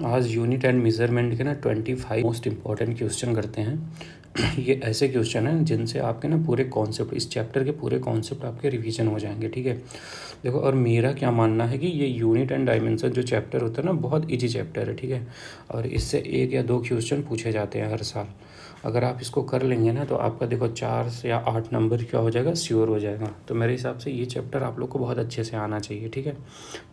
आज unit and measurement के ना 25 मोस्ट इम्पॉर्टेंट क्वेश्चन करते हैं। ये ऐसे क्वेश्चन हैं जिनसे आपके ना पूरे कॉन्सेप्ट, इस चैप्टर के पूरे कॉन्सेप्ट आपके रिवीजन हो जाएंगे। ठीक है, देखो, और मेरा क्या मानना है कि ये यूनिट एंड डायमेंशन जो चैप्टर होता है ना, बहुत इजी चैप्टर है। ठीक है, और इससे 1 या 2 क्वेश्चन पूछे जाते हैं हर साल। अगर आप इसको कर लेंगे ना तो आपका देखो 4 या 8 नंबर क्या हो जाएगा, श्योर हो जाएगा। तो मेरे हिसाब से ये चैप्टर आप लोग को बहुत अच्छे से आना चाहिए। ठीक है,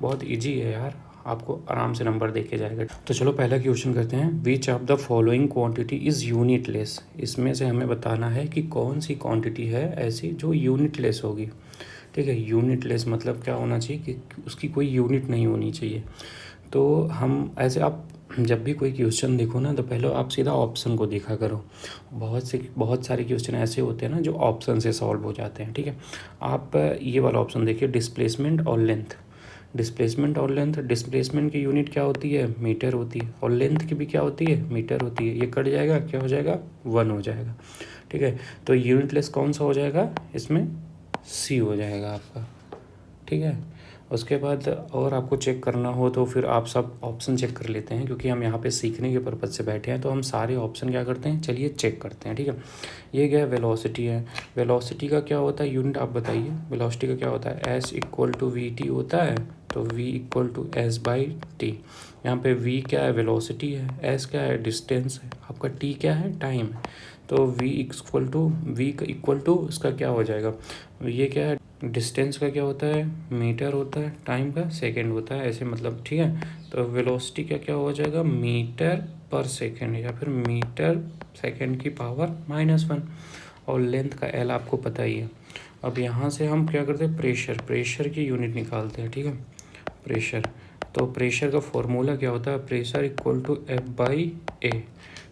बहुत ईजी है यार, आपको आराम से नंबर देके जाएगा। तो चलो पहला क्वेश्चन करते हैं। विच of the following quantity is unitless. इसमें से हमें बताना है कि कौन सी क्वांटिटी है ऐसी जो यूनिटलेस होगी। ठीक है, यूनिटलेस मतलब क्या होना चाहिए कि उसकी कोई यूनिट नहीं होनी चाहिए। तो हम ऐसे, आप जब भी कोई क्वेश्चन देखो ना तो पहले आप सीधा ऑप्शन को देखा करो। बहुत सारे क्वेश्चन ऐसे होते हैं ना जो ऑप्शन से सॉल्व हो जाते हैं। ठीक है, आप ये वाला ऑप्शन देखिए, डिस्प्लेसमेंट और लेंथ। डिस्प्लेसमेंट और लेंथ, डिस्प्लेसमेंट की यूनिट क्या होती है, मीटर होती है, और लेंथ की भी क्या होती है, मीटर होती है। ये कट जाएगा, क्या हो जाएगा, 1 हो जाएगा। ठीक है, तो यूनिटलेस कौन सा हो जाएगा इसमें, सी हो जाएगा आपका। ठीक है, उसके बाद और आपको चेक करना हो तो फिर आप सब ऑप्शन चेक कर लेते हैं, क्योंकि हम यहाँ पे सीखने के पर्पज़ से बैठे हैं। तो हम सारे ऑप्शन क्या करते हैं, चलिए चेक करते हैं। ठीक है, ये क्या है, वेलोसिटी है। वेलोसिटी का क्या होता है यूनिट, आप बताइए। वेलोसिटी का क्या होता है, S equal to V T होता है। तो v equal to S by T. यहाँ पे v क्या है, वेलोसिटी है, s क्या है, डिस्टेंस है, आपका t क्या है, टाइम है। तो v इक्वल टू इसका क्या हो जाएगा, ये क्या है, डिस्टेंस का क्या होता है, मीटर होता है, टाइम का सेकंड होता है, ऐसे मतलब। ठीक है, तो वेलोसिटी का क्या हो जाएगा, मीटर पर सेकंड, या फिर मीटर सेकंड की पावर -1। और लेंथ का एल आपको पता ही है। अब यहाँ से हम क्या करते हैं, प्रेशर की यूनिट निकालते हैं। ठीक है, प्रेशर, तो प्रेशर का फॉर्मूला क्या होता है, pressure equal to F by A.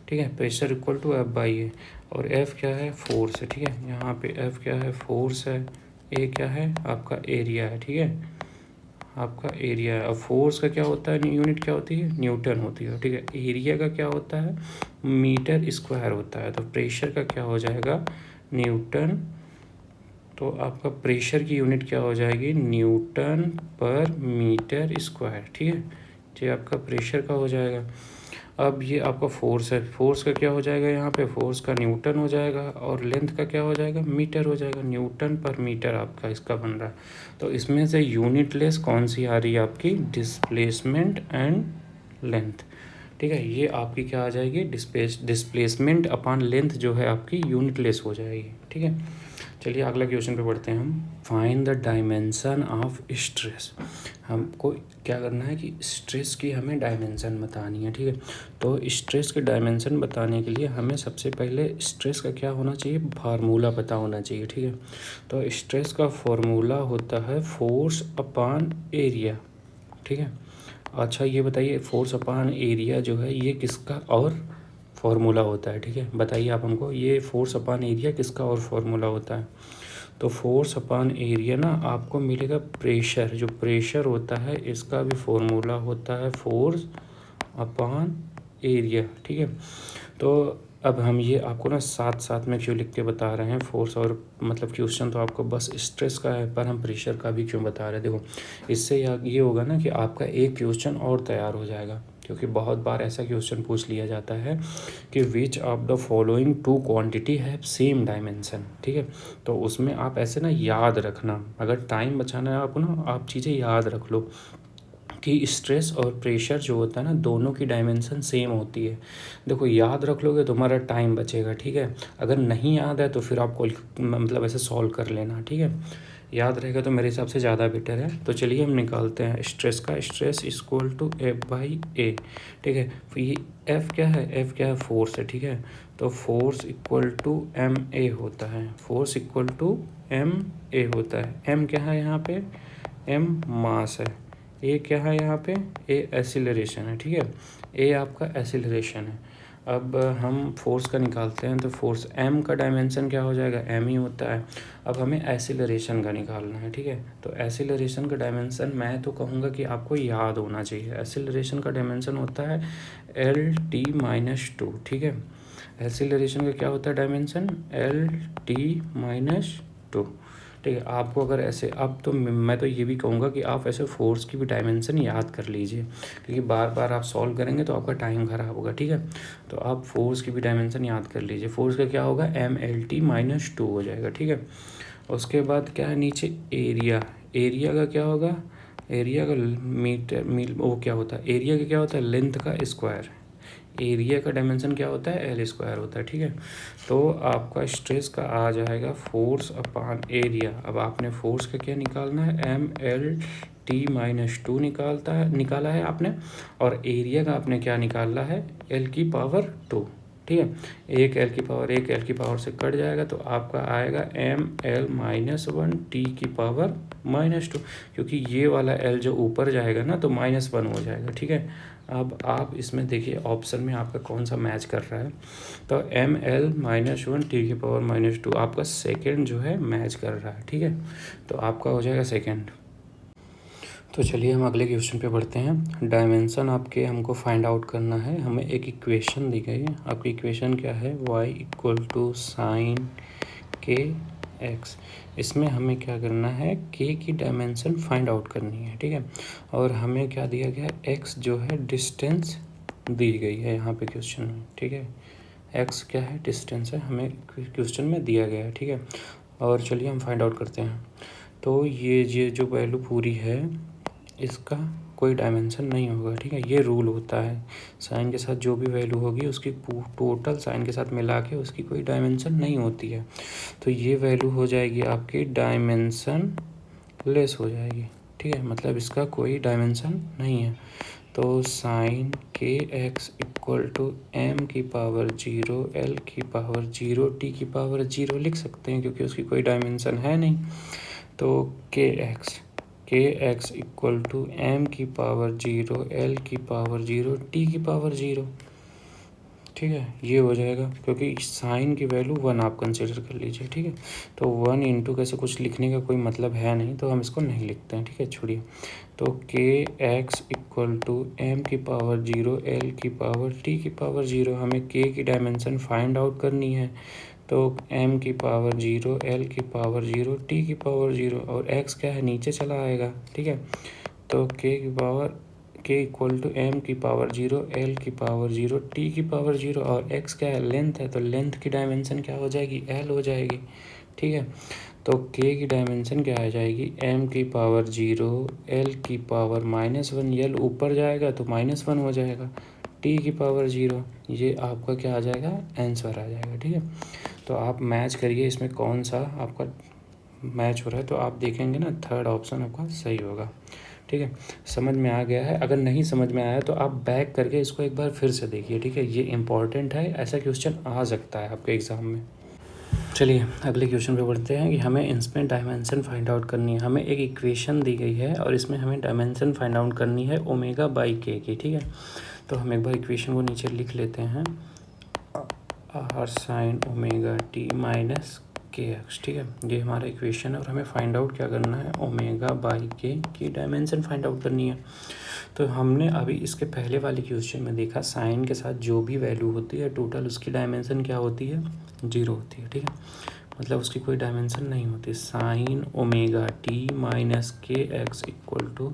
ठीक है, pressure equal to F by A, और एफ क्या है, फोर्स है। ठीक है, यहाँ पे एफ क्या है, फोर्स है, ए क्या है, आपका एरिया है। ठीक है, आपका एरिया है। और फोर्स का क्या होता है, यूनिट क्या होती है, न्यूटन होती है। ठीक है, एरिया का क्या होता है, मीटर स्क्वायर होता है। तो प्रेशर का क्या हो जाएगा, न्यूटन। तो आपका प्रेशर की यूनिट क्या हो जाएगी, न्यूटन पर मीटर स्क्वायर। ठीक है, ये आपका प्रेशर का हो जाएगा। अब ये आपका फोर्स है, फोर्स का क्या हो जाएगा, यहाँ पे फोर्स का न्यूटन हो जाएगा, और लेंथ का क्या हो जाएगा, मीटर हो जाएगा। न्यूटन पर मीटर आपका इसका बन रहा है। तो इसमें से यूनिटलेस कौन सी आ रही है आपकी, डिस्प्लेसमेंट एंड लेंथ। ठीक है, ये आपकी क्या आ जाएगी, डिस्प्लेसमेंट अपॉन लेंथ जो है आपकी यूनिटलेस हो जाएगी। ठीक है, चलिए अगला क्वेश्चन पे बढ़ते हैं हम। Find the dimension of stress. हमको क्या करना है कि स्ट्रेस की हमें डायमेंशन बतानी है। ठीक है, तो स्ट्रेस के डायमेंशन बताने के लिए हमें सबसे पहले स्ट्रेस का क्या होना चाहिए, फार्मूला पता होना चाहिए। ठीक है, तो स्ट्रेस का फार्मूला होता है फोर्स अपॉन एरिया। ठीक है, अच्छा ये बताइए, फोर्स अपॉन एरिया जो है ये किसका और फॉर्मूला होता है। ठीक है, बताइए आप हमको, ये फोर्स अपॉन एरिया किसका और फॉर्मूला होता है। तो फोर्स अपॉन एरिया ना आपको मिलेगा प्रेशर, जो प्रेशर होता है इसका भी फॉर्मूला होता है फोर्स अपॉन एरिया। ठीक है, तो अब हम ये आपको ना साथ साथ में क्यों लिख के बता रहे हैं, फोर्स और मतलब क्वेश्चन तो आपको बस स्ट्रेस का है, पर हम प्रेशर का भी क्यों बता रहे हैं, देखो इससे ये होगा ना कि आपका एक क्वेश्चन और तैयार हो जाएगा। क्योंकि बहुत बार ऐसा क्वेश्चन पूछ लिया जाता है कि which of the following two quantity have same dimension. ठीक है, तो उसमें आप ऐसे ना याद रखना, अगर टाइम बचाना है आपको ना, आप चीज़ें याद रख लो कि स्ट्रेस और प्रेशर जो होता है ना, दोनों की डायमेंशन सेम होती है। देखो याद रख लोगे तो हमारा टाइम बचेगा। ठीक है, अगर नहीं याद है तो फिर आपको मतलब ऐसे सॉल्व कर लेना। ठीक है, याद रहेगा तो मेरे हिसाब से ज़्यादा बेटर है। तो चलिए हम निकालते हैं स्ट्रेस का, stress equal to F by A. ठीक है, तो ये एफ क्या है, एफ क्या है, फोर्स है। ठीक है, तो force equal to M A होता है, force equal to M A होता है। एम क्या है यहाँ पे, एम मास है, ए क्या है यहाँ पे, ए एक्सीलरेशन है। ठीक है, ए आपका एक्सीलरेशन है। अब हम फोर्स का निकालते हैं, तो फोर्स एम का डायमेंशन क्या हो जाएगा, एम ही होता है। अब हमें एक्सीलरेशन का निकालना है। ठीक है, तो एक्सीलरेशन का डायमेंशन मैं तो कहूँगा कि आपको याद होना चाहिए। एक्सीलरेशन का डायमेंशन होता है L_t-2। ठीक है, एक्सीलरेशन का क्या होता है डायमेंशन, L_t-2। ठीक है। आपको अगर ऐसे, अब तो मैं तो ये भी कहूँगा कि आप ऐसे फोर्स की भी डायमेंशन याद कर लीजिए, क्योंकि बार बार आप सॉल्व करेंगे तो आपका टाइम ख़राब होगा, ठीक है। तो आप फोर्स की भी डायमेंशन याद कर लीजिए। फोर्स का क्या होगा, MLT-2 हो जाएगा, ठीक है। उसके बाद क्या है नीचे, एरिया। एरिया का क्या होगा, एरिया का मील वो क्या होता है, एरिया का क्या होता है, लेंथ का स्क्वायर। एरिया का डायमेंशन क्या होता है, L² होता है, ठीक है। तो आपका स्ट्रेस का आ जाएगा फोर्स अपॉन एरिया। अब आपने फोर्स का क्या निकालना है, MLT-2 निकाला है आपने, और एरिया का आपने क्या निकाला है, L⁻², ठीक है। एक L⁻1 से कट जाएगा तो आपका आएगा ML-1 T⁻², क्योंकि ये वाला L जो ऊपर जाएगा ना तो -1 हो जाएगा, ठीक है। अब आप इसमें देखिए ऑप्शन में आपका कौन सा मैच कर रहा है, तो ML-1 T⁻² आपका सेकेंड जो है मैच कर रहा है, ठीक है। तो आपका हो जाएगा सेकेंड। तो चलिए हम अगले क्वेश्चन पे बढ़ते हैं। डायमेंशन आपके हमको फाइंड आउट करना है। हमें एक इक्वेशन दी गई है। आपकी इक्वेशन क्या है, y = sin kx। इसमें हमें क्या करना है, k की डायमेंशन फाइंड आउट करनी है, ठीक है। और हमें क्या दिया गया है, x जो है डिस्टेंस दी गई है यहाँ पे क्वेश्चन में, ठीक है। x क्या है, डिस्टेंस है, हमें क्वेश्चन में दिया गया है, ठीक है। और चलिए हम फाइंड आउट करते हैं। तो ये जो वैल्यू पूरी है इसका कोई डायमेंशन नहीं होगा, ठीक है। ये रूल होता है, साइन के साथ जो भी वैल्यू होगी उसकी टोटल साइन के साथ मिला के उसकी कोई डायमेंशन नहीं होती है। तो ये वैल्यू हो जाएगी आपकी डायमेंशन लेस हो जाएगी, ठीक है। मतलब इसका कोई डायमेंशन नहीं है। तो sin kx = m⁻0 L⁻0 T⁻0 लिख सकते हैं, क्योंकि उसकी कोई डायमेंशन है नहीं। तो kx = m⁻0 L⁻0 T⁻0, ठीक है। ये हो जाएगा, क्योंकि साइन की वैल्यू 1 आप कंसिडर कर लीजिए, ठीक है। तो 1 इंटू कैसे कुछ लिखने का कोई मतलब है नहीं, तो हम इसको नहीं लिखते हैं, ठीक है, छोड़िए। तो kx = m⁻0 L⁻T⁻0, हमें k की डायमेंशन फाइंड आउट करनी है। तो m⁻0 L⁻0 T⁻0, और x क्या है, नीचे चला आएगा, ठीक है। तो k = m⁻0 L⁻0 T⁻0, और x क्या है, लेंथ है, तो लेंथ की डायमेंशन क्या हो जाएगी, L हो जाएगी, ठीक है। तो k की डायमेंशन क्या आ जाएगी, m⁻0 L⁻−1, L ऊपर जाएगा तो -1 हो जाएगा, T⁻0, ये आपका क्या आ जाएगा, आंसर आ जाएगा, ठीक है। तो आप मैच करिए इसमें कौन सा आपका मैच हो रहा है, तो आप देखेंगे ना थर्ड ऑप्शन आपका सही होगा, ठीक है। समझ में आ गया है? अगर नहीं समझ में आया तो आप बैक करके इसको एक बार फिर से देखिए, ठीक है। ये इंपॉर्टेंट है, ऐसा क्वेश्चन आ सकता है आपके एग्ज़ाम में। चलिए अगले क्वेश्चन पे बढ़ते हैं कि हमें इसमें डायमेंशन फाइंड आउट करनी है। हमें एक इक्वेशन दी गई है और इसमें हमें डायमेंशन फाइंड आउट करनी है ω/k की, ठीक है। तो हम एक बार इक्वेशन को नीचे लिख लेते हैं, r sin ωt - kx, ठीक है। ये हमारा इक्वेशन है और हमें फाइंड आउट क्या करना है, ω/k की डायमेंशन फाइंड आउट करनी है। तो हमने अभी इसके पहले वाले क्वेश्चन में देखा, साइन के साथ जो भी वैल्यू होती है टोटल उसकी डायमेंशन क्या होती है, 0 होती है, ठीक है। मतलब उसकी कोई डायमेंशन नहीं होती। sin ωt - kx =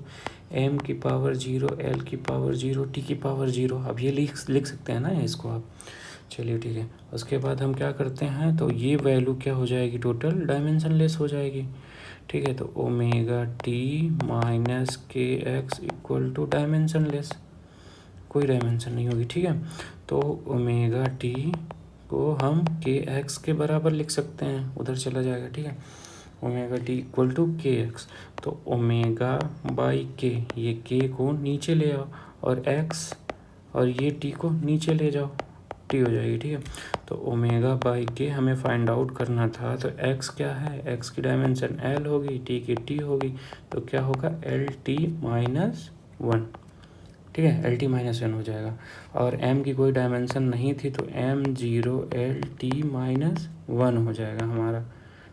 m⁻0 L⁻0 T⁻0। अब ये लिख सकते हैं ना इसको आप, चलिए ठीक है। उसके बाद हम क्या करते हैं, तो ये वैल्यू क्या हो जाएगी, टोटल डायमेंशन लेस हो जाएगी, ठीक है। तो ωt - kx = डायमेंशन लेस, कोई डायमेंशन नहीं होगी, ठीक है। तो ωt को हम kx के बराबर लिख सकते हैं, उधर चला जाएगा, ठीक है। ωt = kx, तो ω/k, ये k को नीचे ले आओ और x और ये t को नीचे ले जाओ, t हो जाएगी, ठीक है। तो ω/k हमें फाइंड आउट करना था, तो x क्या है, x की डायमेंशन l होगी, t की t होगी, तो क्या होगा, LT-1, ठीक है, LT-1 हो जाएगा। और m की कोई डायमेंशन नहीं थी तो m0 LT-1 हो जाएगा हमारा,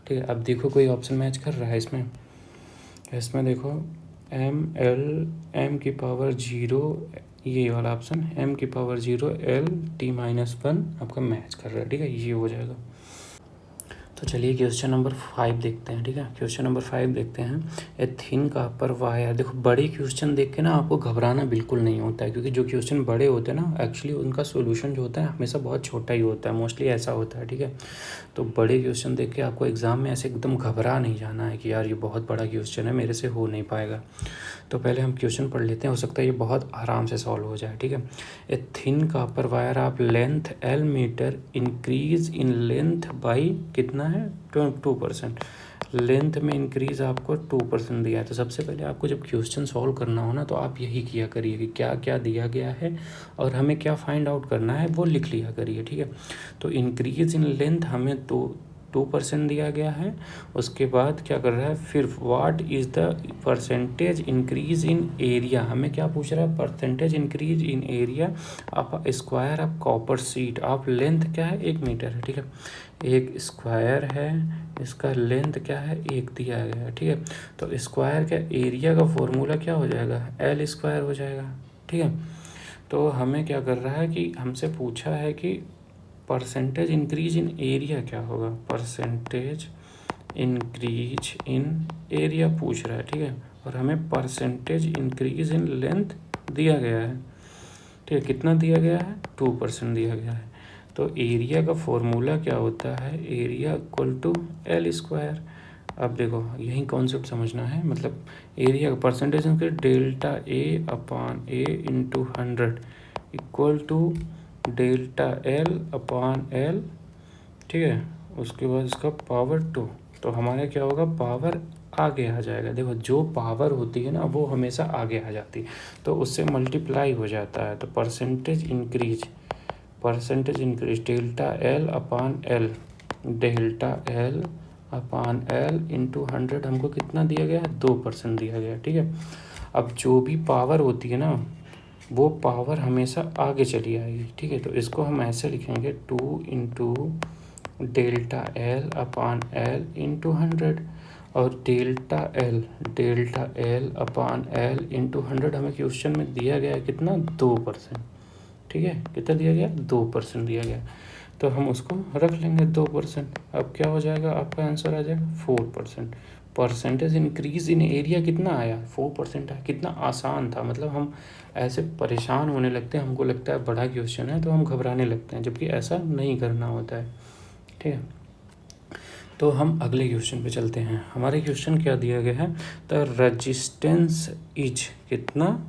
ठीक है। अब देखो कोई ऑप्शन मैच कर रहा है इसमें देखो m⁻0, ये वाला ऑप्शन m⁻0 LT-1 आपका मैच कर रहा है, ठीक है, ये हो जाएगा। तो तो चलिए क्वेश्चन नंबर 5 देखते हैं। ठीक है, क्वेश्चन नंबर 5 देखते हैं। ए थिन कॉपर वायर। देखो बड़े क्वेश्चन देख के ना आपको घबराना बिल्कुल नहीं होता है, क्योंकि जो क्वेश्चन बड़े होते हैं ना एक्चुअली उनका सोल्यूशन जो होता है हमेशा बहुत छोटा ही होता है, मोस्टली ऐसा होता है। ठीक है, तो बड़े क्वेश्चन देख के आपको एग्ज़ाम में ऐसे एकदम घबरा नहीं जाना है कि यार ये बहुत बड़ा क्वेश्चन है, मेरे से हो नहीं पाएगा। तो पहले हम क्वेश्चन पढ़ लेते हैं, हो सकता है ये बहुत आराम से सॉल्व हो जाए। ठीक है, a thin copper wire of length L metre increase in length by कितना है 2%। लेंथ में इंक्रीज आपको 2% दिया है। तो सबसे पहले आपको जब क्वेश्चन सॉल्व करना हो ना तो आप यही किया करिए कि क्या क्या दिया गया है और हमें क्या फाइंड आउट करना है वो लिख लिया करिए। ठीक है, तो इंक्रीज इन लेंथ हमें 2% दिया गया है। उसके बाद क्या कर रहा है, फिर what is the percentage increase in area, हमें क्या पूछ रहा है, percentage increase in area of square of copper sheet of length क्या है 1 मीटर है। ठीक है, एक स्क्वायर है, इसका लेंथ क्या है 1 दिया गया है। ठीक है, तो स्क्वायर का एरिया का फॉर्मूला क्या हो जाएगा, L स्क्वायर हो जाएगा। ठीक है, तो हमें क्या कर रहा है कि हमसे पूछा है कि परसेंटेज इंक्रीज इन एरिया क्या होगा, परसेंटेज इंक्रीज इन एरिया पूछ रहा है। ठीक है, और हमें परसेंटेज इंक्रीज इन लेंथ दिया गया है। ठीक है, कितना दिया गया है 2% दिया गया है। तो एरिया का फॉर्मूला क्या होता है, area equal to L square. अब देखो यही कॉन्सेप्ट समझना है, मतलब एरिया का percentage delta A/A into 100 equal to delta L/L। ठीक है, उसके बाद इसका पावर 2, तो हमारे क्या होगा, पावर आगे आ जाएगा। देखो जो पावर होती है ना वो हमेशा आगे आ जाती है, तो उससे मल्टीप्लाई हो जाता है। तो percentage increase delta L/L, delta L/L into 100 हमको कितना दिया गया है, 2% दिया गया है। ठीक है, अब जो भी पावर होती है ना वो पावर हमेशा आगे चली आएगी। ठीक है, तो इसको हम ऐसे लिखेंगे 2 इंटू डेल्टा L/L इंटू 100, और डेल्टा L/L इंटू 100 हमें क्वेश्चन में दिया गया है कितना, 2%। ठीक है, कितना दिया गया, 2% दिया गया, तो हम उसको रख लेंगे 2%। अब क्या हो जाएगा, आपका आंसर आ जाएगा 4%। परसेंटेज इंक्रीज इन एरिया कितना आया, 4% आया। कितना आसान था, मतलब हम ऐसे परेशान होने लगते हैं, हमको लगता है बड़ा क्वेश्चन है तो हम घबराने लगते हैं, जबकि ऐसा नहीं करना होता है। ठीक है, तो हम अगले क्वेश्चन पे चलते हैं। हमारे क्वेश्चन क्या दिया गया है, द रजिस्टेंस इज कितना,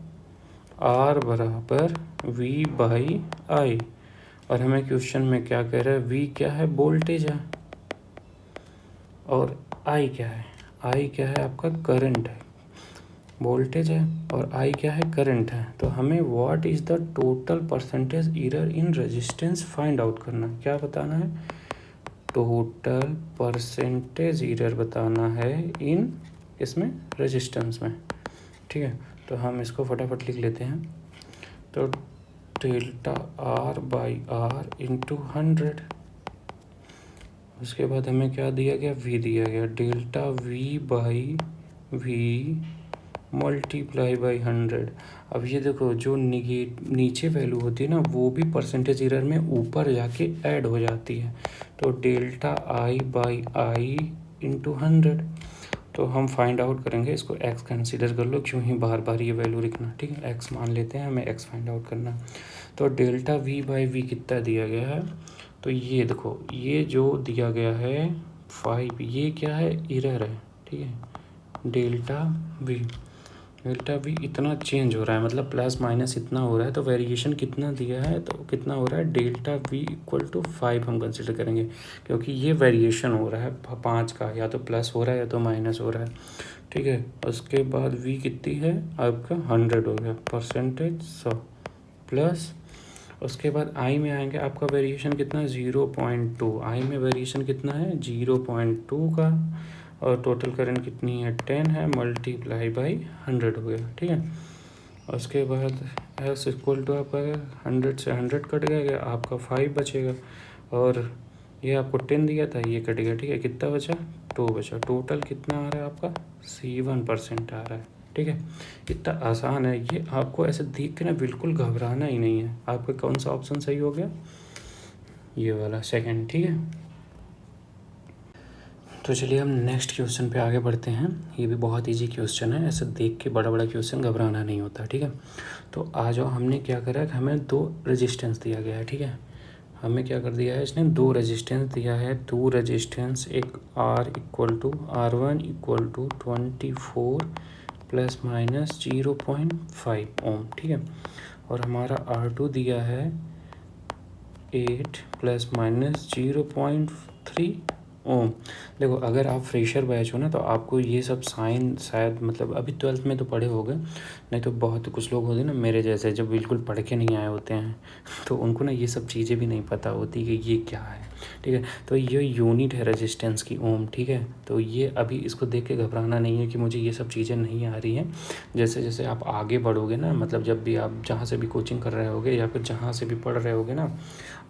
R बराबर V/I, और हमें क्वेश्चन में क्या कह रहा है, V क्या है, वोल्टेज है, और I क्या है, I क्या है आपका करंट है। वोल्टेज है और I क्या है, करंट है। तो हमें what is the total percentage error in resistance find out करना है। क्या बताना है, टोटल परसेंटेज एरर बताना है इन इसमें रेजिस्टेंस में। ठीक है, तो हम इसको फटाफट लिख लेते हैं। तो डेल्टा R/R इंटू 100, उसके बाद हमें क्या दिया गया, V दिया गया, डेल्टा V/V मल्टीप्लाई बाई 100। अब ये देखो जो नीचे वैल्यू होती है ना वो भी परसेंटेज एरर में ऊपर जाके ऐड हो जाती है। तो डेल्टा I/I इंटू 100, तो हम फाइंड आउट करेंगे, इसको x कंसीडर कर लो, क्यों ही बार बार ये वैल्यू लिखना। ठीक है, x मान लेते हैं, हमें x फाइंड आउट करना। तो डेल्टा V/V कितना दिया गया है, तो ये देखो ये जो दिया गया है 5, ये क्या है, एरर है। ठीक है, डेल्टा V इतना चेंज हो रहा है, मतलब प्लस माइनस इतना हो रहा है, तो वेरिएशन कितना दिया है, तो कितना हो रहा है, डेल्टा V इक्वल टू 5 हम कंसिडर करेंगे, क्योंकि ये वेरिएशन हो रहा है 5 का, या तो प्लस हो रहा है या तो माइनस हो रहा है। ठीक है, उसके बाद V कितनी है आपका 100 हो गया, परसेंटेज 100 प्लस, उसके बाद I में आएंगे, आपका वेरिएशन कितना 0.2, I में वेरिएशन कितना है 0.2 का, और टोटल करंट कितनी है 10 है, मल्टीप्लाई बाई 100 हो गया। ठीक है, उसके बाद S इक्वल टू आपका 100 से 100 कट गया, आपका 5 बचेगा, और ये आपको 10 दिया था, ये कट गया। ठीक है, कितना बचा, 2 बचा। टोटल कितना आ रहा है आपका 7% आ रहा है। ठीक है, इतना आसान है ये, आपको ऐसे देख के ना बिल्कुल घबराना ही नहीं है। आपका कौन सा ऑप्शन सही हो गया, ये वाला सेकंड। ठीक है, तो चलिए हम नेक्स्ट क्वेश्चन पे आगे बढ़ते हैं। ये भी बहुत इजी क्वेश्चन है, ऐसे देख के बड़ा बड़ा क्वेश्चन घबराना नहीं होता, ठीक है। तो आ जाओ, हमने क्या करा है, हमें दो रेजिस्टेंस दिया गया है, ठीक है। हमें क्या कर दिया है, इसने दो रेजिस्टेंस दिया है, दो रेजिस्टेंस, एक R equal to R1 equal to 24 plus minus 0.5 ohm, ठीक है। और हमारा R2 दिया है 8 प्लस माइनस 0.3 ओम। देखो, अगर आप फ्रेशर बैच हो ना तो आपको ये सब साइन शायद मतलब अभी 12th में तो पढ़े होगे, नहीं तो बहुत कुछ लोग होते हैं ना मेरे जैसे, जब बिल्कुल पढ़ के नहीं आए होते हैं तो उनको ना ये सब चीज़ें भी नहीं पता होती कि ये क्या है, ठीक है। तो ये यूनिट है रेजिस्टेंस की, ओम, ठीक है। तो ये अभी इसको देख के घबराना नहीं है कि मुझे ये सब चीज़ें नहीं आ रही हैं। जैसे जैसे आप आगे बढ़ोगे ना, मतलब जब भी आप जहाँ से भी कोचिंग कर रहे होगे या फिर जहाँ से भी पढ़ रहे होगे ना,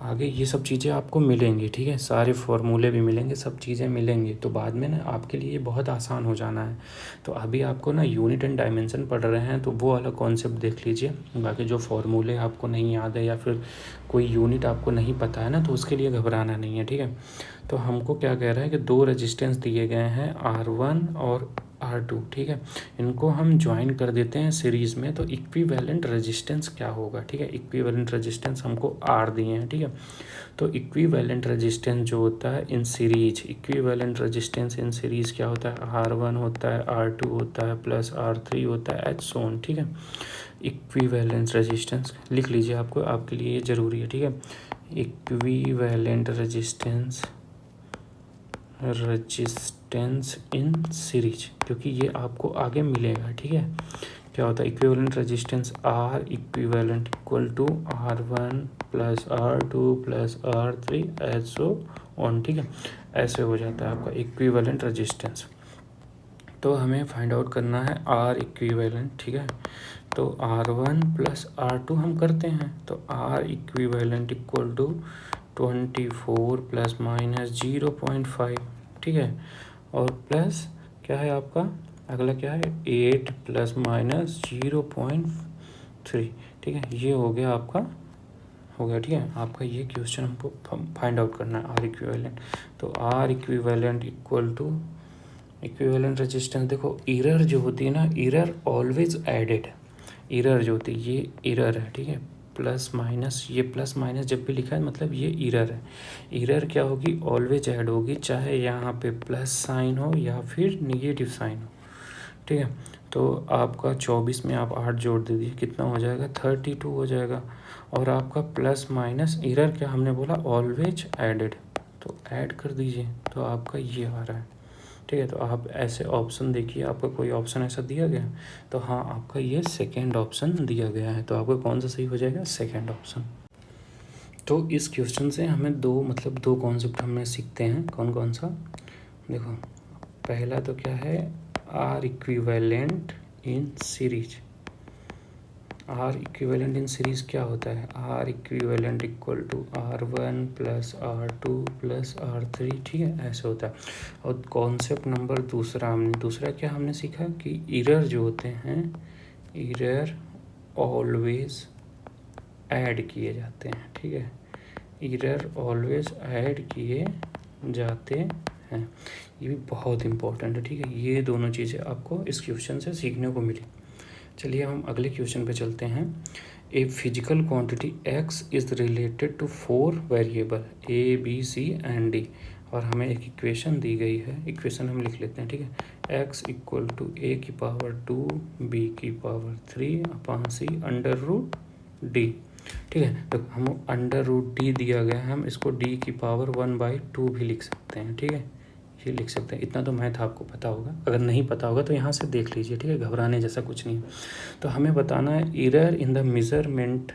आगे ये सब चीज़ें आपको मिलेंगी, ठीक है। सारे फार्मूले भी मिलेंगे, सब चीज़ें मिलेंगी, तो बाद में ना आपके लिए बहुत आसान हो जाना है। तो अभी आपको ना यूनिट एंड डायमेंशन पढ़ रहे हैं तो वो वाला कॉन्सेप्ट देख लीजिए। बाकी जो फार्मूले आपको नहीं याद है या फिर कोई यूनिट आपको नहीं पता है ना, तो उसके लिए घबराना नहीं है, ठीक है। तो हमको क्या कह रहा है कि दो रेजिस्टेंस दिए गए हैं R1 और R2, ठीक है। इनको हम ज्वाइन कर देते हैं सीरीज़ में, तो इक्विवेलेंट रेजिस्टेंस क्या होगा, ठीक है। इक्विवेलेंट रेजिस्टेंस हमको R दिए हैं, ठीक है। तो इक्विवेलेंट रेजिस्टेंस जो होता है in series, equivalent resistance in series क्या होता है, R1 होता है, R2 होता है, प्लस R3 होता है, एच सोन, ठीक है। इक्विवेलेंट रेजिस्टेंस लिख लीजिए, आपको आपके लिए ये ज़रूरी है, ठीक है। इक्विवेलेंट रेजिस्टेंस इन सीरीज, क्योंकि ये आपको आगे मिलेगा, ठीक है। क्या होता है equivalent resistance, R equivalent equal to R1 plus R2 plus R3 ऐसो ऑन, ठीक है। ऐसे हो जाता है आपका इक्विवेलेंट रेजिस्टेंस। तो हमें फाइंड आउट करना है R इक्विवेलेंट, ठीक है। तो R1 प्लस R2 हम करते हैं, तो R equivalent equal to 24 plus minus 0.5, ठीक है। और प्लस क्या है आपका अगला, क्या है 8 प्लस माइनस 0.3, ठीक है। ये हो गया आपका, हो गया, ठीक है। आपका ये क्वेश्चन हमको फाइंड आउट करना है R इक्विवेलेंट। तो R equivalent equal to equivalent resistance, देखो एरर जो होती है ना, एरर ऑलवेज एडेड, एरर जो होती है ये एरर है, ठीक है। प्लस माइनस, ये प्लस माइनस जब भी लिखा है मतलब ये एरर है। एरर क्या होगी, ऑलवेज ऐड होगी, चाहे यहाँ पे प्लस साइन हो या फिर निगेटिव साइन हो, ठीक है। तो आपका 24 में आप 8 जोड़ दे दीजिए, कितना हो जाएगा 32 हो जाएगा। और आपका प्लस माइनस एरर क्या हमने बोला, ऑलवेज एडेड, तो ऐड कर दीजिए, तो आपका ये आ रहा है, ठीक है। तो आप ऐसे ऑप्शन देखिए, आपका कोई ऑप्शन ऐसा दिया गया, तो हाँ आपका ये सेकेंड ऑप्शन दिया गया है, तो आपका कौन सा सही हो जाएगा, सेकेंड ऑप्शन। तो इस क्वेश्चन से हमें दो कॉन्सेप्ट हमें सीखते हैं, कौन कौन सा, देखो पहला तो क्या है, R equivalent in series. R equivalent in series क्या होता है, R equivalent equal to R1 plus R2 plus R3, ठीक है, ऐसे होता है। और कॉन्सेप्ट नंबर दूसरा क्या हमने सीखा कि एरर जो होते हैं, एरर ऑलवेज ऐड किए जाते हैं, ठीक है। एरर ऑलवेज ऐड किए जाते हैं, ये भी बहुत इंपॉर्टेंट है, ठीक है। ये दोनों चीज़ें आपको इस क्वेश्चन से सीखने को मिली। चलिए हम अगले क्वेश्चन पे चलते हैं। A physical quantity x is related to 4 variable A B C and D, और हमें एक इक्वेशन दी गई है, इक्वेशन हम लिख लेते हैं, ठीक है। x इक्वल टू A की पावर 2 B की power 3 upon C under root D, ठीक है। तो हम अंडर रूट डी दिया गया है, हम इसको d की पावर 1/2 भी लिख सकते हैं, ठीक है। ये लिख सकते हैं, इतना तो मैथ आपको पता होगा, अगर नहीं पता होगा तो यहाँ से देख लीजिए, ठीक है। घबराने जैसा कुछ नहीं है। तो हमें बताना है error in the measurement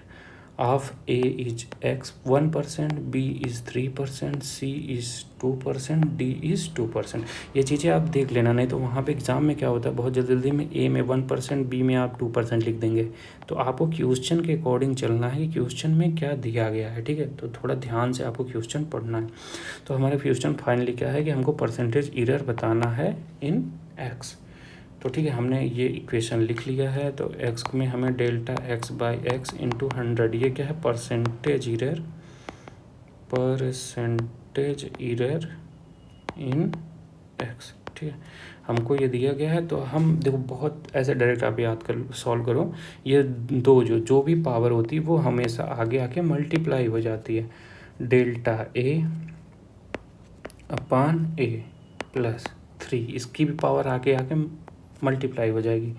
of A is x 1%, B is 3%, C is 2%, D is 2%। ये चीज़ें आप देख लेना, नहीं तो वहाँ पे एग्ज़ाम में क्या होता है, बहुत जल्दी में A में 1%, B में आप 2% लिख देंगे। तो आपको क्वेश्चन के अकॉर्डिंग चलना है कि क्वेश्चन में क्या दिया गया है, ठीक है। तो थोड़ा ध्यान से आपको क्वेश्चन पढ़ना है। तो हमारा क्वेश्चन फाइनली क्या है कि हमको परसेंटेज एरर बताना है इन x। तो ठीक है, हमने ये इक्वेशन लिख लिया है। तो x में हमें delta x by x into 100, ये क्या है, परसेंटेज एरर इन एक्स, ठीक है। हमको ये दिया गया है, तो हम देखो बहुत ऐसे डायरेक्ट आप याद कर सॉल्व करो। ये दो जो भी पावर होती है वो हमेशा आगे आके मल्टीप्लाई हो जाती है। Delta A upon A plus 3, इसकी भी पावर आगे आके मल्टीप्लाई हो जाएगी।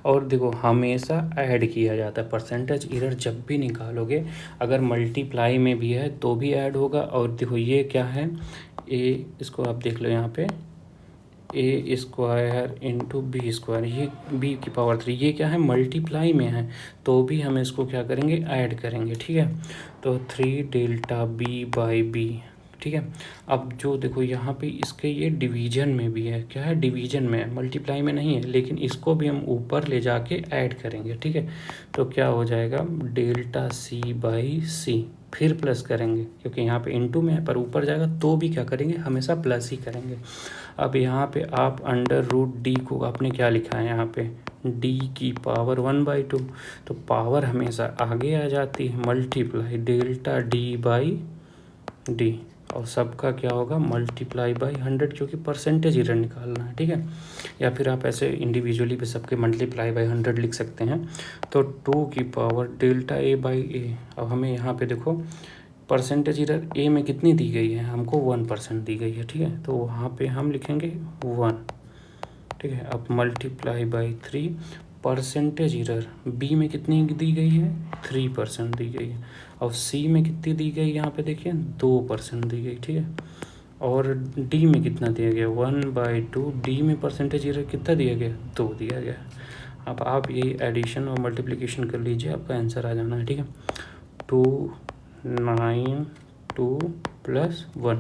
और देखो हमेशा ऐड किया जाता है, परसेंटेज एरर जब भी निकालोगे अगर मल्टीप्लाई में भी है तो भी ऐड होगा। और देखो ये क्या है, ए, इसको आप देख लो यहाँ पे, ए स्क्वायर इंटू बी स्क्वायर, ये बी की पावर 3, ये क्या है मल्टीप्लाई में है तो भी हम इसको क्या करेंगे ऐड करेंगे, ठीक है। तो 3 डेल्टा बी बाई बी, ठीक है। अब जो देखो यहाँ पे इसके ये डिवीजन में भी है, क्या है डिवीजन में है, मल्टीप्लाई में नहीं है, लेकिन इसको भी हम ऊपर ले जाके ऐड करेंगे, ठीक है। तो क्या हो जाएगा डेल्टा सी बाई सी, फिर प्लस करेंगे क्योंकि यहाँ पे इनटू में है, पर ऊपर जाएगा तो भी क्या करेंगे हमेशा प्लस ही करेंगे। अब यहाँ पे आप अंडर रूट डी को आपने क्या लिखा है यहाँ पे, डी की पावर 1/2, तो पावर हमेशा आगे आ जाती है, multiply delta D by D, और सबका क्या होगा मल्टीप्लाई बाई 100, क्योंकि परसेंटेज एरर निकालना है, ठीक है। या फिर आप ऐसे इंडिविजुअली भी सबके मल्टीप्लाई बाई 100 लिख सकते हैं। तो 2 की पावर डेल्टा ए बाई ए, अब हमें यहाँ पे देखो परसेंटेज एरर ए में कितनी दी गई है, हमको 1% दी गई है, ठीक है। तो वहाँ पे हम लिखेंगे 1, ठीक है। अब multiply by 3, percentage error B में कितनी दी गई है 3% दी गई है, और सी में कितनी दी गई यहाँ पे देखिए 2% दी गई, ठीक है। और डी में कितना दिया गया 1/2, डी में परसेंटेज एरर कितना दिया गया 2 दिया गया। अब आप ये एडिशन और मल्टीप्लिकेशन कर लीजिए, आपका आंसर आ जाना है, ठीक है। 2 9 2 प्लस 1,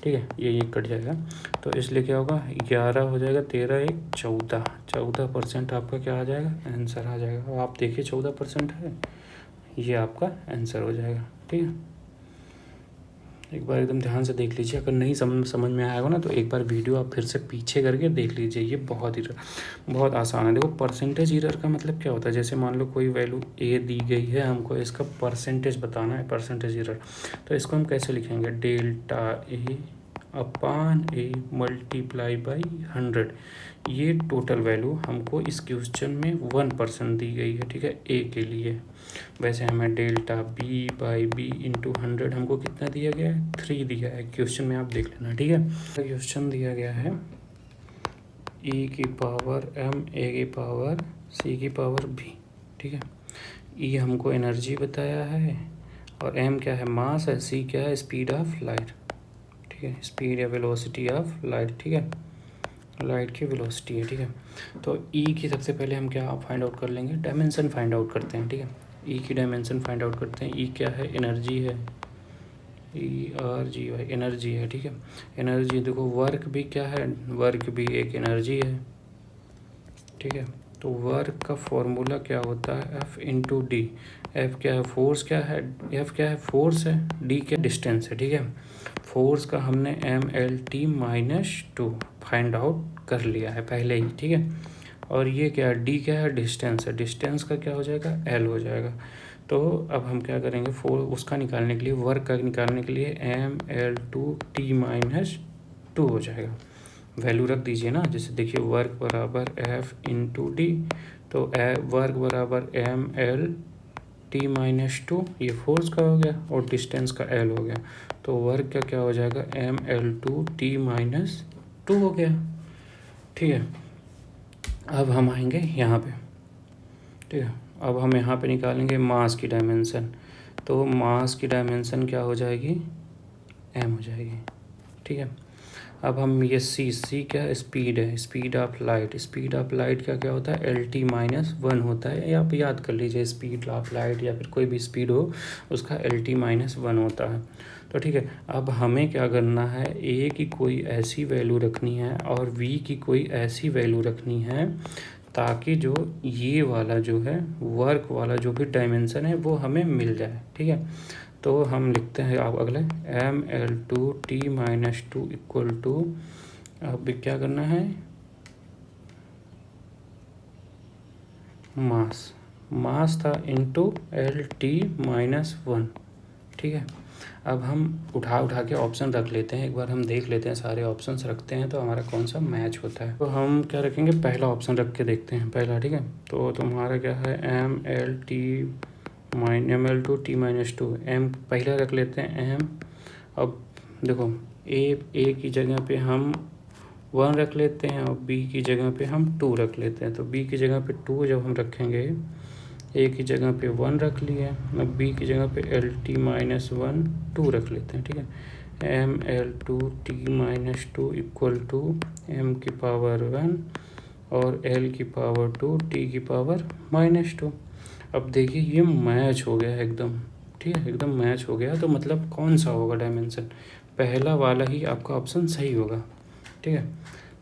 ठीक है, ये कट जाएगा, तो इसलिए क्या होगा 11 हो जाएगा, 13 1 14, 14% आपका क्या आ जाएगा आंसर आ जाएगा। आप देखिए 14% है, ये आपका आंसर हो जाएगा, ठीक है। एक बार एकदम ध्यान से देख लीजिए, अगर नहीं समझ में आएगा ना तो एक बार वीडियो आप फिर से पीछे करके देख लीजिए, ये बहुत आसान है। देखो परसेंटेज एरर का मतलब क्या होता है, जैसे मान लो कोई वैल्यू ए दी गई है, हमको इसका परसेंटेज बताना है, परसेंटेज एरर, तो इसको हम कैसे लिखेंगे delta A upon A multiply by 100, ये टोटल वैल्यू हमको इस क्वेश्चन में 1% दी गई है, ठीक है, ए के लिए। वैसे हमें delta B by B into 100 हमको कितना दिया गया है 3 दिया है क्वेश्चन में, आप देख लेना, ठीक है। क्वेश्चन दिया गया है ई की पावर एम ए की पावर सी की पावर बी, ठीक है। ई हमको एनर्जी बताया है, और एम क्या है मास है, सी क्या है स्पीड ऑफ लाइट, ठीक है, स्पीड या वेलोसिटी ऑफ लाइट, ठीक है, लाइट की वेलोसिटी है, ठीक है। तो ई की सबसे पहले हम क्या फाइंड आउट कर लेंगे, डायमेंशन फाइंड आउट करते हैं, ठीक है। ई की डायमेंशन फाइंड आउट करते हैं, ई क्या है एनर्जी है, ERGY एनर्जी है, ठीक है। एनर्जी देखो वर्क भी क्या है, वर्क भी एक एनर्जी है, ठीक है। तो वर्क का फॉर्मूला क्या होता है F इंटू डी, एफ क्या है फोर्स, क्या है एफ क्या है फोर्स है, डी क्या डिस्टेंस है, ठीक है। फोर्स का हमने MLT-2 फाइंड आउट कर लिया है पहले ही, ठीक है। और ये क्या है डी क्या है डिस्टेंस है, डिस्टेंस का क्या हो जाएगा L हो जाएगा। तो अब हम क्या करेंगे फोर उसका निकालने के लिए, वर्क का निकालने के लिए ML2T-2 हो जाएगा, वैल्यू रख दीजिए ना, जैसे देखिए वर्क बराबर F इंटू डी, तो वर्क बराबर MLT-2, ये फोर्स का हो गया और डिस्टेंस का L हो गया, तो वर्क का क्या हो जाएगा ML2T-2 हो गया, ठीक है। अब हम आएंगे यहाँ पे, ठीक है। अब हम यहाँ पे निकालेंगे मास की डायमेंशन, तो मास की डायमेंशन क्या हो जाएगी m हो जाएगी, ठीक है। अब हम ये सी क्या स्पीड है, speed of light, speed of light का क्या होता है LT-1 होता है, या आप याद कर लीजिए स्पीड ऑफ लाइट या फिर कोई भी स्पीड हो उसका LT-1 होता है, तो ठीक है। अब हमें क्या करना है, ए की कोई ऐसी वैल्यू रखनी है और वी की कोई ऐसी वैल्यू रखनी है ताकि जो ये वाला जो है वर्क वाला जो भी डायमेंशन है वो हमें मिल जाए, ठीक है। तो हम लिखते हैं अब अगले ML2T-2 इक्वल टू, अब क्या करना है मास था इंटू LT-1, ठीक है। अब हम उठा उठा के ऑप्शन रख लेते हैं, एक बार हम देख लेते हैं, सारे ऑप्शंस रखते हैं तो हमारा कौन सा मैच होता है। तो हम क्या रखेंगे, पहला ऑप्शन रख के देखते हैं, पहला, ठीक है। तो तुम्हारा क्या है, ML2T-2, M पहला रख लेते हैं M। अब देखो ए की जगह पे हम 1 रख लेते हैं और बी की जगह पे हम 2 रख लेते हैं। तो बी की जगह पे 2 जब हम रखेंगे, ए की जगह पे 1 रख लिए, अब बी की जगह पे LT-1 2 रख लेते हैं, ठीक है। ML2T-2 इक्वल टू M⁻1 और L⁻2 T⁻2। अब देखिए ये मैच हो गया एकदम, ठीक है, एकदम मैच हो गया। तो मतलब कौन सा होगा डायमेंशन, पहला वाला ही आपका ऑप्शन सही होगा, ठीक है,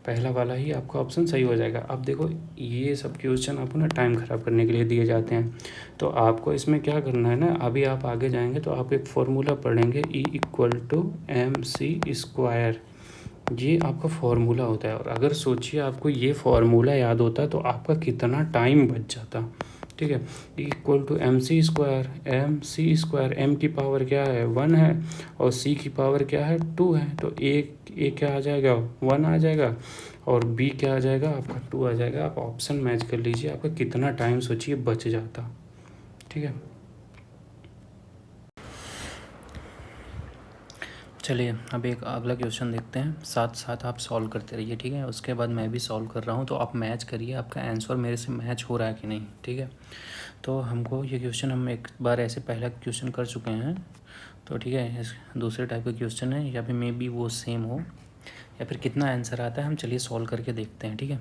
पहला वाला ही आपका ऑप्शन सही हो जाएगा। अब देखो ये सब क्वेश्चन आपको ना टाइम ख़राब करने के लिए दिए जाते हैं, तो आपको इसमें क्या करना है ना, अभी आप आगे जाएंगे तो आप एक फॉर्मूला पढ़ेंगे, E = MC²। ये आपका फॉर्मूला होता है, और अगर सोचिए आपको ये फॉर्मूला याद होता तो आपका कितना टाइम बच जाता, ठीक है। E = MC²। M की पावर क्या है, 1 है, और C की पावर क्या है, 2 है। तो ए क्या आ जाएगा, 1 आ जाएगा, और B क्या आ जाएगा आपका, 2 आ जाएगा। आप ऑप्शन मैच कर लीजिए, आपका कितना टाइम सोचिए बच जाता, ठीक है। चलिए अब एक अगला क्वेश्चन देखते हैं, साथ साथ आप सॉल्व करते रहिए, ठीक है। उसके बाद मैं भी सॉल्व कर रहा हूँ, तो आप मैच करिए आपका आंसर मेरे से मैच हो रहा है कि नहीं, ठीक है। तो हमको ये क्वेश्चन हम एक बार ऐसे पहला क्वेश्चन कर चुके हैं, तो ठीक है, इस दूसरे टाइप का क्वेश्चन है, या फिर मे बी वो सेम हो, या फिर कितना आंसर आता है हम चलिए सॉल्व करके देखते हैं, ठीक है।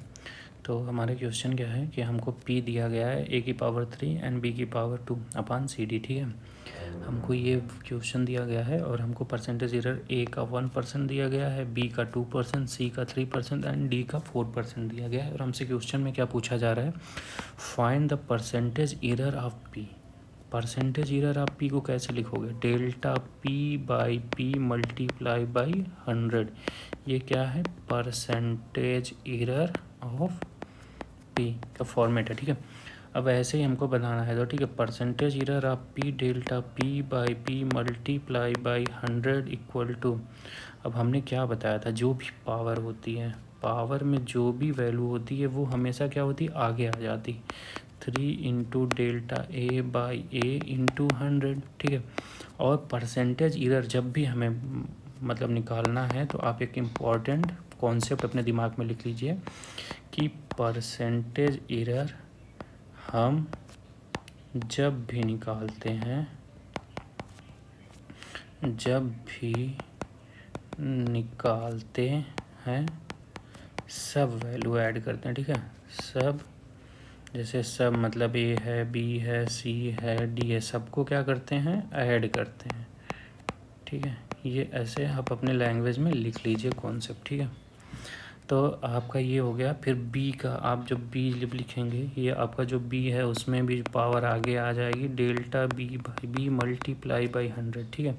तो हमारा क्वेश्चन क्या है कि हमको P दिया गया है A⁻3 एंड B⁻2/CD, ठीक है। हमको ये क्वेश्चन दिया गया है और हमको परसेंटेज एरर A का 1% दिया गया है, B का 2%, C का 3% एंड D का 4% दिया गया है। और हमसे क्वेश्चन में क्या पूछा जा रहा है, find the percentage error of P। Percentage error आप P को कैसे लिखोगे, ΔP/P मल्टीप्लाई बाई 100। ये क्या है, परसेंटेज एरर ऑफ P का फॉर्मेट है, ठीक है। अब ऐसे ही हमको बनाना है, तो ठीक है, percentage error of P ΔP/P multiply by 100 equal to, अब हमने क्या बताया था, जो भी पावर होती है, पावर में जो भी वैल्यू होती है वो हमेशा क्या होती है, आगे आ जाती, 3 × ΔA/A × 100, ठीक है। और परसेंटेज एरर जब भी हमें मतलब निकालना है, तो आप एक इम्पॉर्टेंट कॉन्सेप्ट अपने दिमाग में लिख लीजिए कि परसेंटेज एरर हम जब भी निकालते हैं, सब वैल्यू ऐड करते हैं, ठीक है। सब, जैसे सब मतलब A है, B है, C है, D है, सबको क्या करते हैं, ऐड करते हैं, ठीक है। ये ऐसे आप अपने लैंग्वेज में लिख लीजिए कॉन्सेप्ट, ठीक है। तो आपका ये हो गया। फिर B का, आप जब B जब लिखेंगे, ये आपका जो B है उसमें भी पावर आगे आ जाएगी, ΔB/B मल्टीप्लाई बाई 100, ठीक है।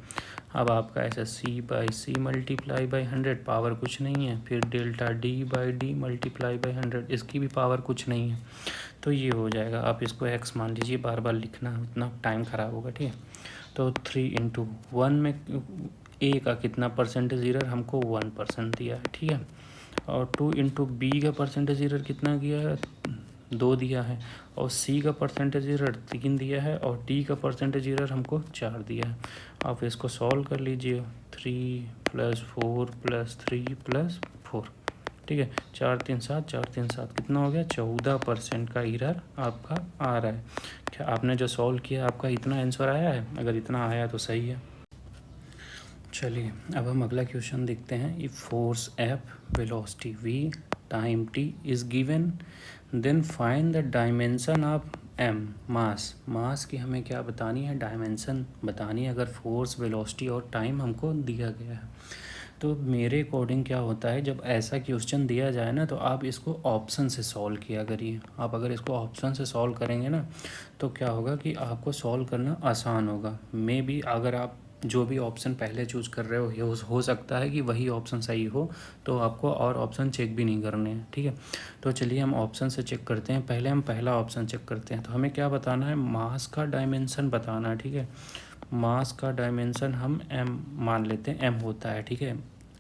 अब आपका ऐसा C/C मल्टीप्लाई बाई 100, पावर कुछ नहीं है। फिर ΔD/D मल्टीप्लाई बाई 100, इसकी भी पावर कुछ नहीं है। तो ये हो जाएगा, आप इसको x मान लीजिए, बार बार लिखना उतना टाइम ख़राब होगा, ठीक है। तो 3 × 1 में A का कितना परसेंटेज एरर, हमको 1% दिया है, ठीक है। और 2 × B का परसेंटेज एरर कितना दिया है, 2 दिया है। और C का परसेंटेज एरर 3 दिया है, और D का परसेंटेज एरर हमको 4 दिया है। आप इसको सॉल्व कर लीजिए, 3 + 4 + 3 + 4, ठीक है। 4 3 7, 4 3 7 कितना हो गया, 14% का एरर आपका आ रहा है। क्या आपने जो सॉल्व किया आपका इतना आंसर आया है, अगर इतना आया तो सही है। चलिए अब हम अगला क्वेश्चन देखते हैं। If force F, velocity V, time t is given, then find the dimension of M। Mass की हमें क्या बतानी है, डायमेंशन बतानी है, अगर फोर्स, वेलोसिटी और टाइम हमको दिया गया है। तो मेरे अकॉर्डिंग क्या होता है, जब ऐसा क्वेश्चन दिया जाए ना, तो आप इसको ऑप्शन से सॉल्व किया करिए। आप अगर इसको ऑप्शन से सॉल्व करेंगे ना, तो क्या होगा कि आपको सॉल्व करना आसान होगा। मे बी अगर आप जो भी ऑप्शन पहले चूज़ कर रहे हो सकता है कि वही ऑप्शन सही हो, तो आपको और ऑप्शन चेक भी नहीं करने हैं, ठीक है। तो चलिए हम ऑप्शन से चेक करते हैं। पहले हम पहला ऑप्शन चेक करते हैं। तो हमें क्या बताना है, मास का डायमेंशन बताना है, ठीक है। मास का डायमेंशन हम m मान लेते हैं, m होता है, ठीक है।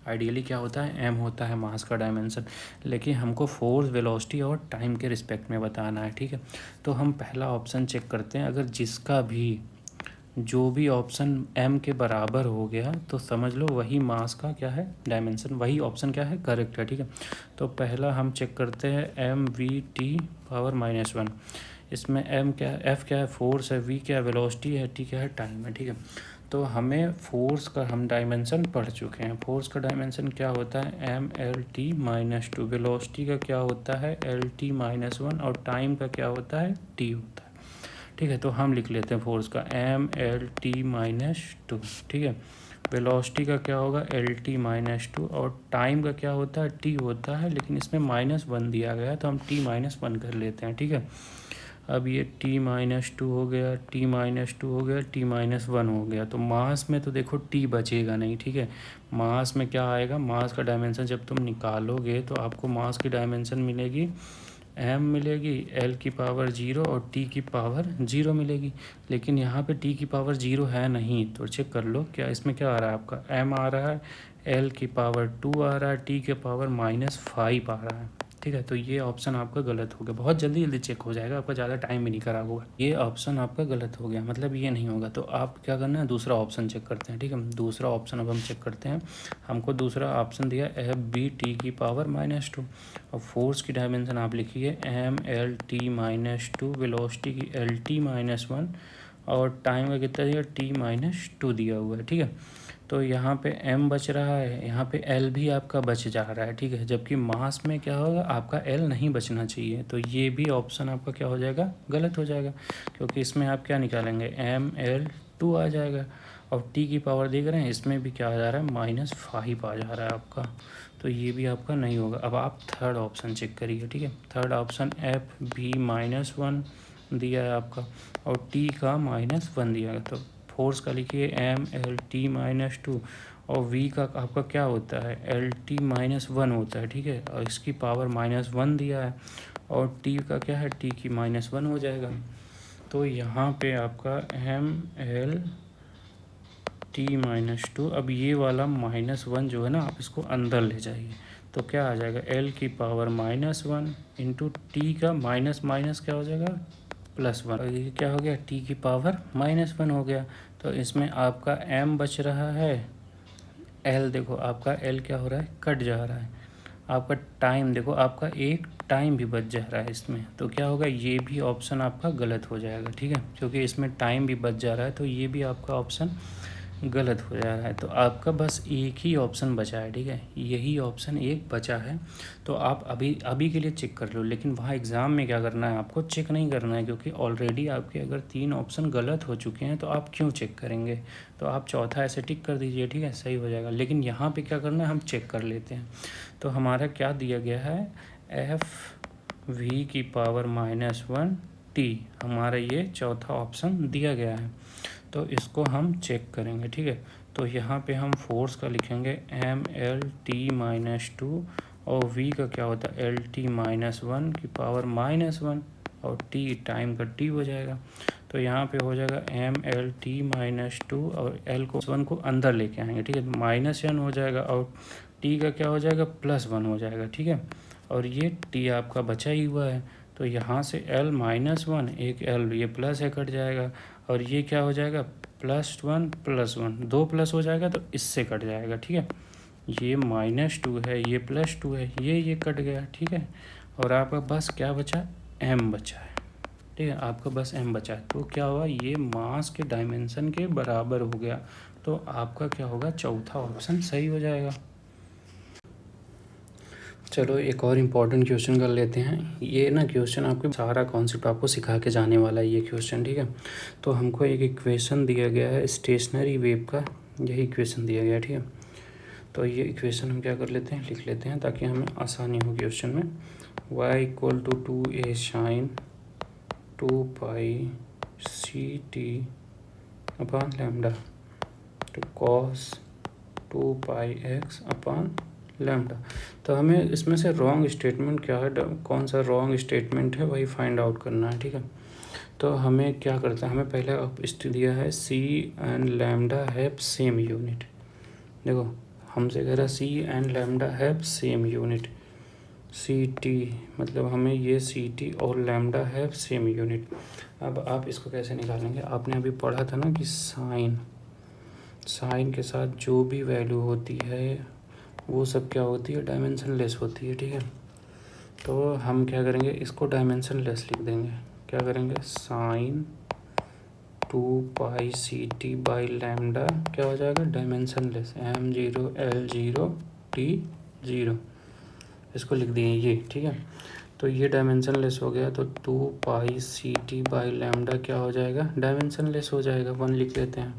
आइडियली क्या होता है, m होता है मास का डायमेंशन, लेकिन हमको फोर्स, वेलोसिटी और टाइम के रिस्पेक्ट में बताना है, ठीक है। तो हम पहला ऑप्शन चेक करते हैं, अगर जिसका भी जो भी ऑप्शन m के बराबर हो गया तो समझ लो वही मास का क्या है, डायमेंशन, वही ऑप्शन क्या है, करेक्ट है, ठीक है। तो पहला हम चेक करते हैं mv/-1। इसमें m क्या है, f क्या है, फोर्स है, v क्या है, वेलोसिटी है, t क्या है, टाइम है, ठीक है। तो हमें फोर्स का हम डायमेंशन पढ़ चुके हैं। फोर्स का डायमेंशन क्या होता है, mL/t-2। वेलोसिटी का क्या होता है, L/t-1। और टाइम का क्या होता है, t होता है, ठीक है। तो हम लिख लेते हैं फोर्स का mL/t-2, ठीक है। वेलोसिटी का क्या होगा, L/t-2। और टाइम का क्या होता है, t होता है, लेकिन इसमें -1 दिया गया है तो हम t-1 कर लेते हैं, ठीक है। अब ये t-2 हो गया, t-2 हो गया, t-1 हो गया। तो मास में तो देखो t बचेगा नहीं, ठीक है। मास में क्या आएगा, मास का डायमेंशन जब तुम निकालोगे तो आपको मास की डायमेंशन मिलेगी, m मिलेगी, l/0 और t की पावर 0 मिलेगी। लेकिन यहाँ पे t की पावर 0 है नहीं, तो चेक कर लो क्या इसमें क्या आ रहा है, आपका m आ रहा है, l/2 आ रहा है, t के पावर -5 आ रहा है, ठीक है। तो ये ऑप्शन आपका गलत हो गया। बहुत जल्दी जल्दी चेक हो जाएगा, आपका ज़्यादा टाइम भी नहीं खराब होगा। ये ऑप्शन आपका गलत हो गया, मतलब ये नहीं होगा। तो आप क्या करना है, दूसरा ऑप्शन चेक करते हैं, ठीक है। दूसरा ऑप्शन अब हम चेक करते हैं। हमको दूसरा ऑप्शन दिया FB/t⁻²। और फोर्स की डायमेंशन आप लिखिए mL/t-2, वेलोसिटी की L/t-1 और टाइम का कितना दिया, t-2 दिया हुआ है, ठीक है। तो यहाँ पे m बच रहा है, यहाँ पे l भी आपका बच जा रहा है, ठीक है। जबकि मास में क्या होगा, आपका l नहीं बचना चाहिए। तो ये भी ऑप्शन आपका क्या हो जाएगा, गलत हो जाएगा, क्योंकि इसमें आप क्या निकालेंगे, mL/2 आ जाएगा। और t की पावर देख रहे हैं, इसमें भी क्या आ जा रहा है, -5 आ जा रहा है आपका। तो ये भी आपका नहीं होगा। अब आप थर्ड ऑप्शन चेक करिए, ठीक है। थर्ड ऑप्शन FB-1 दिया है आपका, और t का -1 दिया है। तो फोर्स का लिखिए mL/t-2, और v का आपका क्या होता है, L/t-1 होता है, ठीक है। और इसकी पावर -1 दिया है, और t का क्या है, t की -1 हो जाएगा। तो यहाँ पे आपका mL/t-2, अब ये वाला -1 जो है ना, आप इसको अंदर ले जाइए तो क्या आ जाएगा, l/-1 इंटू टी का माइनस माइनस क्या हो जाएगा, +1। और ये क्या हो गया, t की पावर -1 हो गया। तो इसमें आपका m बच रहा है, l देखो आपका l क्या हो रहा है, कट जा रहा है। आपका टाइम देखो, आपका एक टाइम भी बच जा रहा है इसमें। तो क्या होगा, ये भी ऑप्शन आपका गलत हो जाएगा, ठीक है। क्योंकि इसमें टाइम भी बच जा रहा है तो ये भी आपका ऑप्शन गलत हो जा रहा है। तो आपका बस एक ही ऑप्शन बचा है, ठीक है। यही ऑप्शन एक बचा है। तो आप अभी अभी के लिए चेक कर लो, लेकिन वहाँ एग्ज़ाम में क्या करना है, आपको चेक नहीं करना है, क्योंकि ऑलरेडी आपके अगर 3 ऑप्शन गलत हो चुके हैं तो आप क्यों चेक करेंगे। तो आप चौथा ऐसे टिक कर दीजिए, ठीक है, सही हो जाएगा। लेकिन यहाँ पे क्या करना है, हम चेक कर लेते हैं। तो हमारा क्या दिया गया है, FV⁻⁻1t, हमारा ये चौथा ऑप्शन दिया गया है। तो इसको हम चेक करेंगे, ठीक है। तो यहाँ पे हम फोर्स का लिखेंगे mL/t-2, और v का क्या होता है, L/t-1 की पावर -1, और t टाइम का t हो जाएगा। तो यहाँ पे हो जाएगा mL/t-2, और l को 1 को अंदर लेके आएंगे, ठीक है। तो -1 हो जाएगा, और t का क्या हो जाएगा, +1 हो जाएगा, ठीक है। और ये t आपका बचा ही हुआ है। तो यहाँ से l-1, एक l ये प्लस है, कट जाएगा। और ये क्या हो जाएगा, +1 +1, 2 प्लस हो जाएगा तो इससे कट जाएगा, ठीक है। ये -2 है, ये +2 है, ये कट गया, ठीक है। और आपका बस क्या बचा, m बचा है, ठीक है। आपका बस m बचा है। तो क्या हुआ, ये मास के डायमेंशन के बराबर हो गया। तो आपका क्या होगा, चौथा ऑप्शन सही हो जाएगा। चलो एक और इम्पॉर्टेंट क्वेश्चन कर लेते हैं। ये ना क्वेश्चन आपके सारा कॉन्सेप्ट आपको सिखा के जाने वाला है ये क्वेश्चन, ठीक है। तो हमको एक इक्वेशन दिया गया है स्टेशनरी वेव का, यही इक्वेशन दिया गया है, ठीक है। तो ये इक्वेशन हम क्या कर लेते हैं, लिख लेते हैं, ताकि हमें आसानी हो क्वेश्चन में। y=2a sin 2π/c/λ to cos 2πx/λ। तो हमें इसमें से रॉन्ग स्टेटमेंट क्या है, कौन सा रॉन्ग स्टेटमेंट है, वही फाइंड आउट करना है, ठीक है। तो हमें क्या करता है, हमें पहले अब दिया है C and lambda have same unit. देखो हमसे कह रहा C and lambda have same unit, C T मतलब हमें ये सी टी और लैम्डा हैव सेम यूनिट। अब आप इसको कैसे निकालेंगे, आपने अभी पढ़ा था ना कि साइन के साथ जो भी वैल्यू होती है वो सब क्या होती है, डायमेंशन लेस होती है, ठीक है। तो हम क्या करेंगे, इसको डायमेंशन लेस लिख देंगे। क्या करेंगे, sine 2 pi C T by lambda क्या हो जाएगा, dimension less M0 L0 T0, इसको लिख दिए ये, ठीक है। तो ये डायमेंशन लेस हो गया, तो 2 pi C T by lambda क्या हो जाएगा, डायमेंशन लेस हो जाएगा, 1 लिख लेते हैं।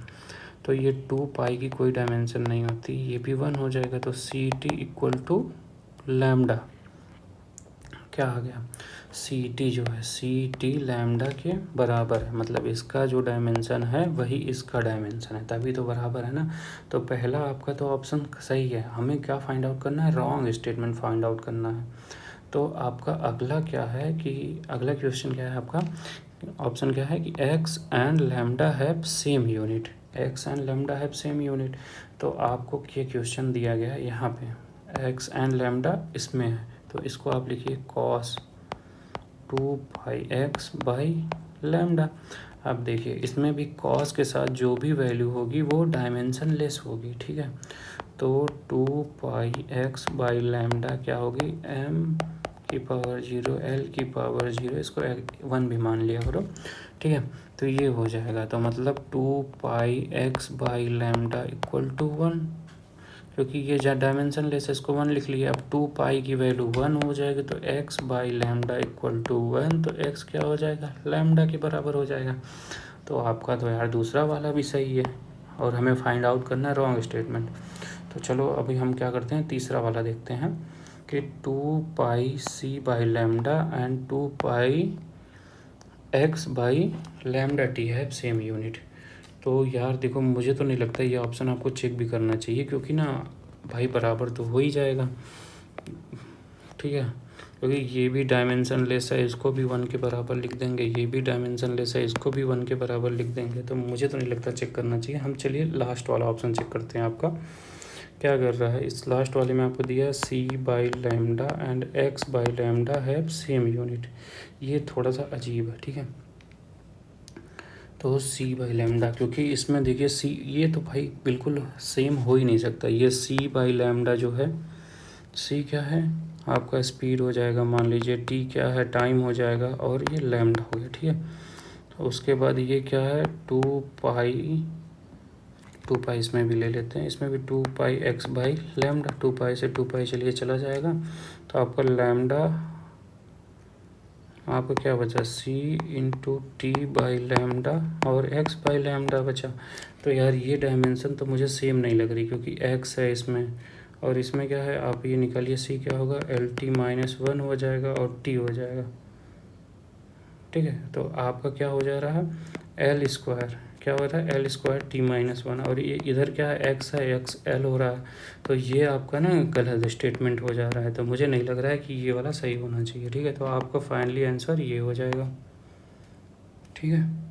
तो ये 2 पाई की कोई डायमेंशन नहीं होती, ये भी 1 हो जाएगा। तो C T equal to lambda क्या आ गया, सी टी जो है सी टी लैम्डा के बराबर है, मतलब इसका जो डायमेंशन है वही इसका डायमेंशन है, तभी तो बराबर है ना। तो पहला आपका तो ऑप्शन सही है। हमें क्या फाइंड आउट करना है, रॉन्ग स्टेटमेंट फाइंड आउट करना है। तो आपका अगला क्या है कि अगला क्वेश्चन क्या है, आपका ऑप्शन क्या है कि x and lambda have same unit, x and lambda have same unit. तो आपको ये क्वेश्चन दिया गया है यहाँ पे, एक्स एंड लैम्डा इसमें है, तो इसको आप लिखिए cos 2 pi x by lambda. अब देखिए इसमें भी कॉस के साथ जो भी वैल्यू होगी वो डायमेंशन लेस होगी, ठीक है। तो 2 पाई x बाई लैम्डा क्या होगी, m⁻0 l⁻0, इसको 1 भी मान लिया करो, ठीक है। तो ये हो जाएगा, तो मतलब 2 pi x by lambda equal to 1, क्योंकि ये जहाँ डायमेंशन लेस है इसको 1 लिख लिया। अब 2 पाई की वैल्यू 1 हो जाएगी, तो x by lambda equal to 1, तो x क्या हो जाएगा, लैम्डा के बराबर हो जाएगा। तो आपका तो यार दूसरा वाला भी सही है, और हमें फाइंड आउट करना है रॉन्ग स्टेटमेंट। तो चलो अभी हम क्या करते हैं, तीसरा वाला देखते हैं कि 2 पाई c by lambda and 2 pi x by lambda T है सेम यूनिट। तो यार देखो मुझे तो नहीं लगता ये ऑप्शन आपको चेक भी करना चाहिए, क्योंकि ना भाई बराबर तो हो ही जाएगा, ठीक है। क्योंकि ये भी डायमेंशन लेस है, इसको भी 1 के बराबर लिख देंगे, ये भी डायमेंशन लेस है, इसको भी 1 के बराबर लिख देंगे। तो मुझे तो नहीं लगता चेक करना चाहिए। हम चलिए लास्ट वाला ऑप्शन चेक करते हैं, आपका क्या कर रहा है। इस लास्ट वाले में आपको दिया है C by lambda and X by lambda have same unit. ये थोड़ा सा अजीब है, ठीक है। तो सी बाई लैम्डा, क्योंकि इसमें देखिए सी, ये तो भाई बिल्कुल सेम हो ही नहीं सकता। ये सी बाई लैम्डा जो है, सी क्या है आपका स्पीड हो जाएगा, मान लीजिए टी क्या है टाइम हो जाएगा, और ये लैम्डा हो गया, ठीक है। तो उसके बाद ये क्या है 2 पाई इसमें भी ले लेते हैं, इसमें भी 2 पाई x बाई लैम्डा, 2 पाई से 2 पाई चलिए चला जाएगा। तो आपका लैम्डा आपका क्या बचा, सी इंटू टी बाई लैम्डा और एक्स बाई लैम्डा बचा। तो यार ये डायमेंशन तो मुझे सेम नहीं लग रही, क्योंकि एक्स है इसमें और इसमें क्या है, आप ये निकालिए सी क्या होगा, LT-1 हो जाएगा और टी हो जाएगा, ठीक है। तो आपका क्या हो जा रहा है, एल स्क्वायर क्या हो रहा है, L² T-1, और ये इधर क्या है, एक्स है, एक्स एल हो रहा है। तो ये आपका ना गलत स्टेटमेंट हो जा रहा है, तो मुझे नहीं लग रहा है कि ये वाला सही होना चाहिए, ठीक है। तो आपका फाइनली आंसर ये हो जाएगा, ठीक है।